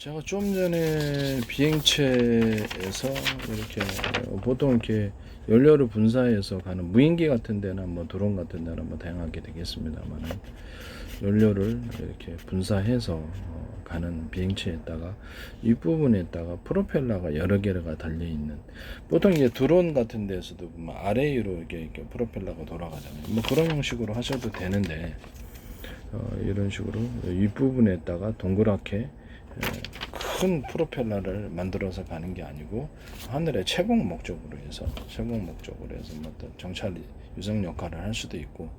제가 좀 전에 비행체에서 이렇게 보통 이렇게 연료를 분사해서 가는 무인기 같은 데나 뭐 드론 같은 데나 뭐 다양하게 되겠습니다만 연료를 이렇게 분사해서 가는 비행체에다가 윗부분에다가 프로펠러가 여러 개가 달려 있는, 보통 이제 드론 같은 데서도 보면 아래 위로 이렇게 프로펠러가 돌아가잖아요. 뭐 그런 형식으로 하셔도 되는데 이런 식으로 윗부분에다가 동그랗게 큰 프로펠러를 만들어서 가는 게 아니고 하늘의 채공 목적으로 해서 뭐 어떤 정찰 위성 역할을 할 수도 있고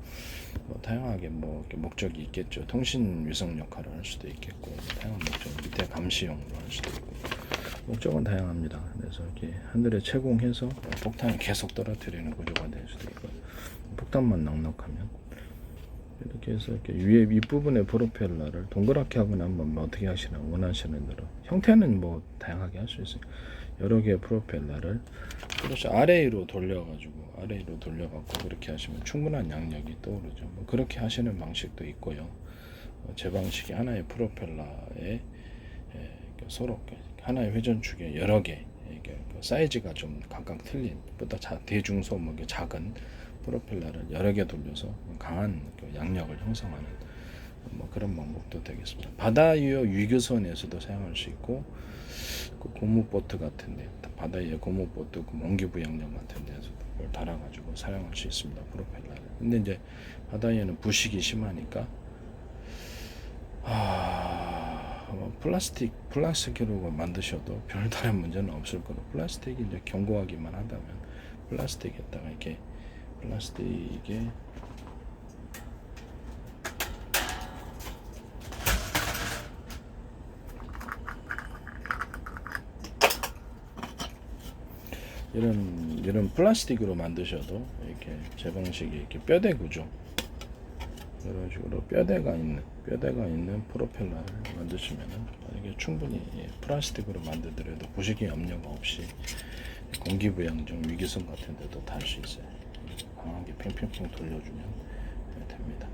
뭐 다양하게 뭐 목적이 있겠죠. 통신 위성 역할을 할 수도 있겠고 다양한 목적, 밑에 감시용으로 할 수도 있고 목적은 다양합니다. 그래서 이렇게 하늘에 채공해서 폭탄을 계속 떨어뜨리는 구조가 될 수도 있고 폭탄만 넉넉하면 이렇게 해서 이렇게 위에 윗부분의 프로펠러를 동그랗게 하거나 뭐 어떻게 하시나 원하시는 대로 형태는 뭐 다양하게 할 수 있어요. 여러 개의 프로펠러를 그렇죠. 아래 위로 돌려갖고 그렇게 하시면 충분한 양력이 떠오르죠. 뭐 그렇게 하시는 방식도 있고요. 제 방식이 하나의 프로펠러에 서로 하나의 회전축에 여러 개 사이즈가 좀 각각 틀린 보다 대중소목의 작은 프로펠러를 여러 개 돌려서 강한 양력을 형성하는 뭐 그런 방법도 되겠습니다. 바다 위의 위교선에서도 사용할 수 있고 그 고무보트 같은데 바다 위의 고무보트 옹기부양령 같은 데서도 그걸 달아가지고 사용할 수 있습니다. 프로펠러를. 근데 이제 바다 위에는 부식이 심하니까 플라스틱으로 만드셔도 별다른 문제는 없을 거로, 플라스틱이 이제 견고하기만 하다면 플라스틱에다가 이렇게 플라스틱에 이런 플라스틱으로 만드셔도 이렇게 제 방식이 이렇게 뼈대 구조 이런 식으로 뼈대가 있는 프로펠러를 만드시면은 이게 충분히 플라스틱으로 만들더라도 부식이 염려가 없이 공기부양정 위기성 같은 데도 달 수 있어요. 강하게 팽팽팽 돌려주면 됩니다.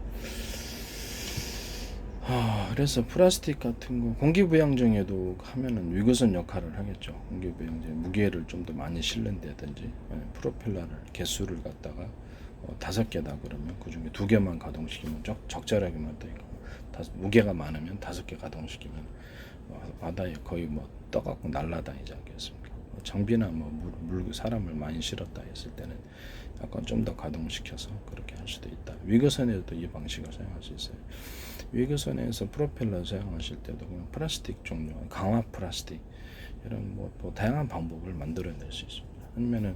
그래서 플라스틱 같은 거 공기부양정에도 하면은 위구선 역할을 하겠죠. 공기부양정 무게를 좀 더 많이 실는다든지 프로펠러를 개수를 갖다가 5개다 그러면 그 중에 2개만 가동시키면 적절하게만 떠 있고, 무게가 많으면 5개 가동시키면 바다에 거의 뭐 떠갖고 날아다니지 않겠습니까? 장비나 뭐 사람을 많이 실었다 했을 때는 약간 좀 더 가동시켜서 그렇게 할 수도 있다. 위거선에도 이 방식을 사용할 수 있어요. 위거선에서 프로펠러 사용하실 때도 그냥 플라스틱 종류, 강화 플라스틱 이런 뭐 다양한 방법을 만들어낼 수 있습니다. 아니면은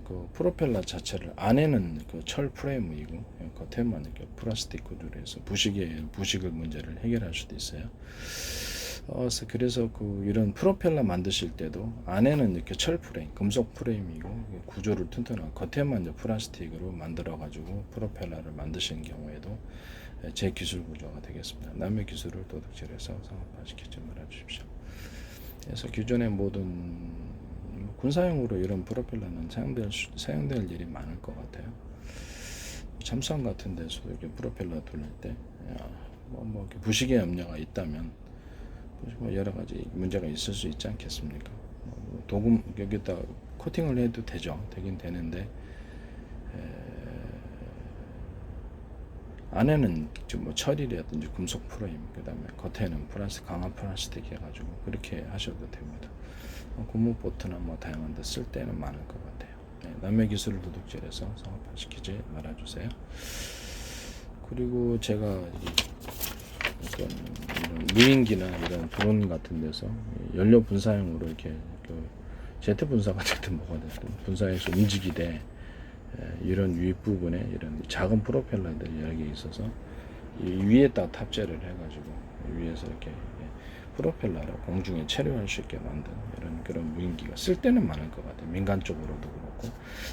그 프로펠러 자체를 안에는 그 철 프레임이고 겉에만 이렇게 플라스틱 구조로 해서 부식을 문제를 해결할 수도 있어요. 그래서 이런 프로펠러 만드실 때도 안에는 이렇게 철 프레임, 금속 프레임이고 구조를 튼튼하고 겉에만 이제 플라스틱으로 만들어 가지고 프로펠러를 만드시는 경우에도 제 기술 구조가 되겠습니다. 남의 기술을 도둑질해서 상업화시키지 말아 주십시오. 그래서 기존의 모든 군사용으로 이런 프로펠러는 사용될 일이 많을 것 같아요. 잠수함 같은 데서도 이렇게 프로펠러 돌릴 때 뭐 부식의 염려가 있다면 뭐 여러 가지 문제가 있을 수 있지 않겠습니까? 도금 여기다 코팅을 해도 되긴 되는데 안에는 뭐 철이라든지 금속 프레임, 그다음에 겉에는 강한 플라스틱 해가지고 그렇게 하셔도 됩니다. 고무보트나 뭐 다양한 데 쓸 때는 많을 것 같아요. 남의 기술을 도둑질해서 상업화시키지 말아주세요. 그리고 제가 어떤 이런 무인기나 이런 드론 같은 데서 연료 분사용으로 이렇게 제트 분사 같은 데 분사해서 움직이되 이런 윗부분에 이런 작은 프로펠러들이 여러 개 있어서 이 위에다 탑재를 해가지고 위에서 이렇게 프로펠러를 공중에 체류할 수 있게 만든 그런 무인기가 쓸 때는 많을 것 같아요. 민간 쪽으로도 그렇고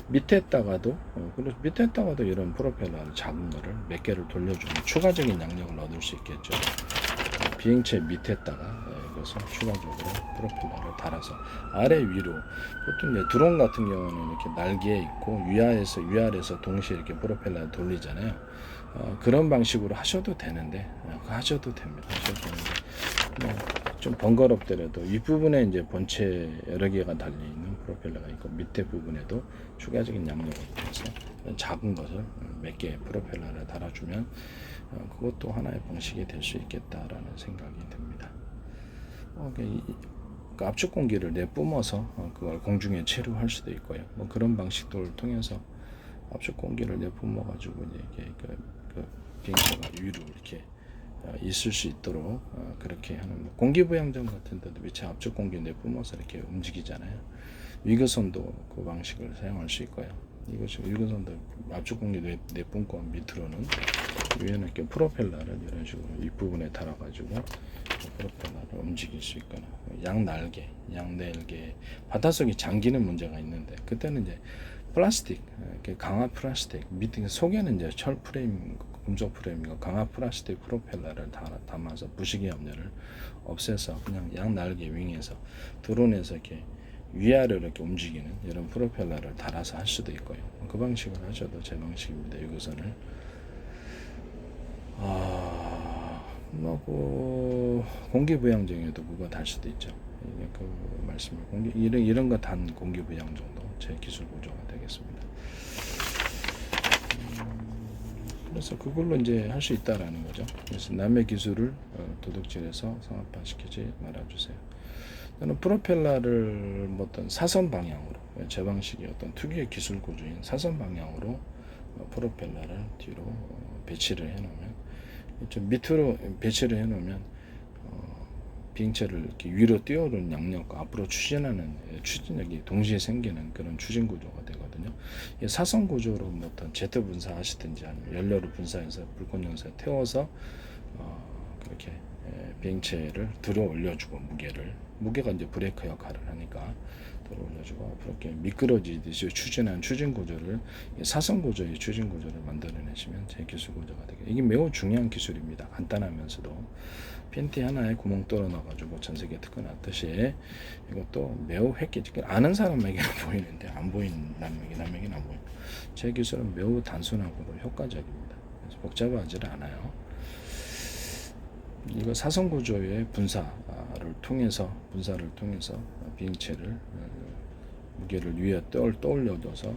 밑에다가도 이런 프로펠러를 작은 거를 몇 개를 돌려주면 추가적인 양력을 얻을 수 있겠죠. 비행체 밑에다가 이것을 추가적으로 프로펠러를 달아서 아래 위로, 보통 이제 드론 같은 경우는 이렇게 날개에 있고 위아래에서 동시에 이렇게 프로펠러를 돌리잖아요. 그런 방식으로 하셔도 되는데 하셔도 됩니다. 뭐 좀 번거롭더라도 윗부분에 이제 본체 여러 개가 달려 있는 프로펠러가 있고 밑에 부분에도 추가적인 양력을 통해서 작은 것을 몇 개 프로펠러를 달아주면 그것도 하나의 방식이 될 수 있겠다라는 생각이 듭니다. 그 압축 공기를 내뿜어서 그걸 공중에 체류할 수도 있고요. 뭐 그런 방식들을 통해서 압축 공기를 내뿜어 가지고 이게 그 비행체가 위로 이렇게 있을 수 있도록 그렇게 하는 공기 부양정 같은 데도 밑에 압축 공기 내뿜어서 이렇게 움직이잖아요. 위거선도 그 방식을 사용할 수 있고요. 이것이 위거선도 압축 공기 내뿜고 밑으로는 위에는 이렇게 프로펠러를 이런 식으로 윗부분에 달아가지고 프로펠러를 움직일 수 있거나 양날개 바닷속에 잠기는 문제가 있는데 그때는 이제 플라스틱 강화 플라스틱 밑에 속에는 이제 철 프레임 금속 프레임과 강화 플라스틱 프로펠러를 담아서 부식의 염려를 없애서 그냥 양날개 윙에서 드론에서 이렇게 위아래로 이렇게 움직이는 이런 프로펠러를 달아서 할 수도 있고요. 그 방식을 하셔도 제 방식입니다. 이것은 그 공기 부양정에도 그거 달 수도 있죠. 그 말씀을 이런 거 단 공기 부양 정도 제 기술 구조가 되겠습니다. 그래서 그걸로 이제 할 수 있다라는 거죠. 그래서 남의 기술을 도둑질해서 상업화시키지 말아주세요. 저는 프로펠러를 어떤 사선 방향으로 제 방식의 어떤 특유의 기술 구조인 사선 방향으로 프로펠러를 뒤로 배치를 해놓으면 좀 밑으로 배치를 해놓으면 비행체를 이렇게 위로 띄워오는 양력과 앞으로 추진하는 추진력이 동시에 생기는 그런 추진 구조가 되거든요. 사선 구조로 뭐 어떤 제트 분사하시든지 아니면 연료를 분사해서 불꽃 용사에 태워서 그렇게 비행체를 들어 올려주고 무게가 이제 브레이크 역할을 하니까 들어 올려주고 앞으로 이렇게 미끄러지듯이 추진하는 추진 구조를 사선 구조의 추진 구조를 만들어내시면 제 기술 구조가 되게 이게 매우 중요한 기술입니다. 간단하면서도 팬티 하나에 구멍 뚫어 넣어가지고 전 세계 특허 났듯이 이것도 매우 획기적 아는 사람에게는 보이는데 안 보이는 남에게는 안 보이는 제 기술은 매우 단순하고도 효과적입니다. 그래서 복잡하지 않아요. 이거 사선 구조의 분사를 통해서 비행체를 무게를 위에 떠올려줘서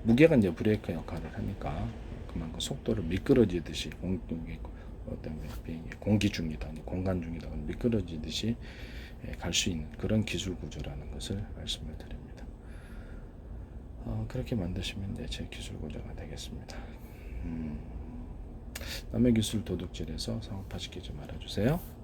무게가 이제 브레이크 역할을 하니까 그만큼 속도를 미끄러지듯이 공기 중이다 공간 중이다 미끄러지듯이 갈 수 있는 그런 기술 구조라는 것을 말씀을 드립니다. 그렇게 만드시면 이제 제 기술 구조가 되겠습니다. 남의 기술 도둑질해서 상업화시키지 말아주세요.